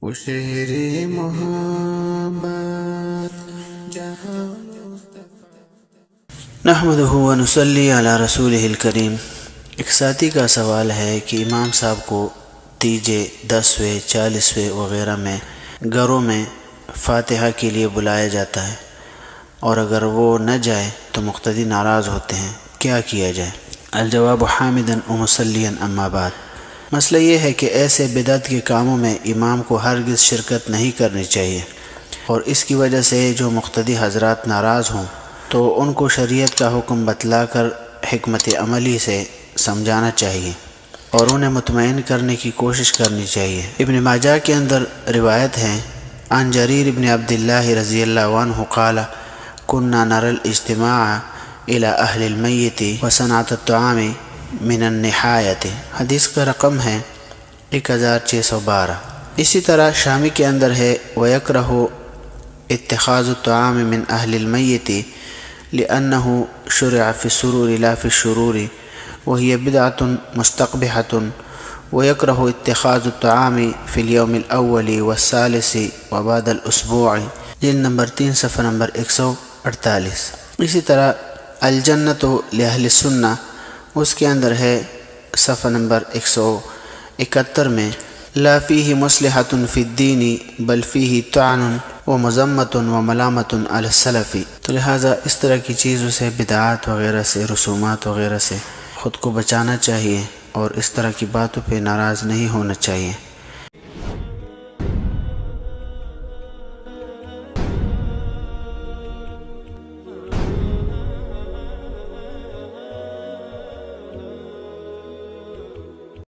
وہ شہر محبت جہاں نحمدہ و نصلی علی رسولہ الکریم۔ ایک ساتھی کا سوال ہے کہ امام صاحب کو تیجے 10ویں 40ویں وغیرہ میں گھروں میں فاتحہ کے لیے بلایا جاتا ہے، اور اگر وہ نہ جائے تو مقتدی ناراض ہوتے ہیں، کیا کیا جائے؟ الجواب حامدا و مصلیا اما بعد۔ مسئلہ یہ ہے کہ ایسے بدعت کے کاموں میں امام کو ہرگز شرکت نہیں کرنی چاہیے، اور اس کی وجہ سے جو مقتدی حضرات ناراض ہوں تو ان کو شریعت کا حکم بتلا کر حکمت عملی سے سمجھانا چاہیے اور انہیں مطمئن کرنے کی کوشش کرنی چاہیے۔ ابن ماجہ کے اندر روایت ہے، عن جریر ابن عبداللہ رضی اللہ عنہ قال كنا نرى الاجتماع الى اہل المیت وصنعۃ الطعام من النحایۃ، حدیث کا رقم ہے 1612۔ اسی طرح شامی کے اندر ہے، ویکرہ اتخاذ الطعام من اہل المیت لأنه شرع في السرور لا في الشرور وهي بدعة مستقبحة، ويكره اتخاذ الطعام في اليوم الأول والثالث وبعد الأسبوع، جلد نمبر 3 صفحہ نمبر 148۔ اسی طرح الجنۃ لأہل السنہ، اس کے اندر ہے صفحہ نمبر 171 میں، لا فيه مصلحة في الدین بل فيه طعن ومذمة وملامة على السلف۔ تو لہٰذا اس طرح کی چیزوں سے، بدعات وغیرہ سے، رسومات وغیرہ سے خود کو بچانا چاہیے اور اس طرح کی باتوں پہ ناراض نہیں ہونا چاہیے۔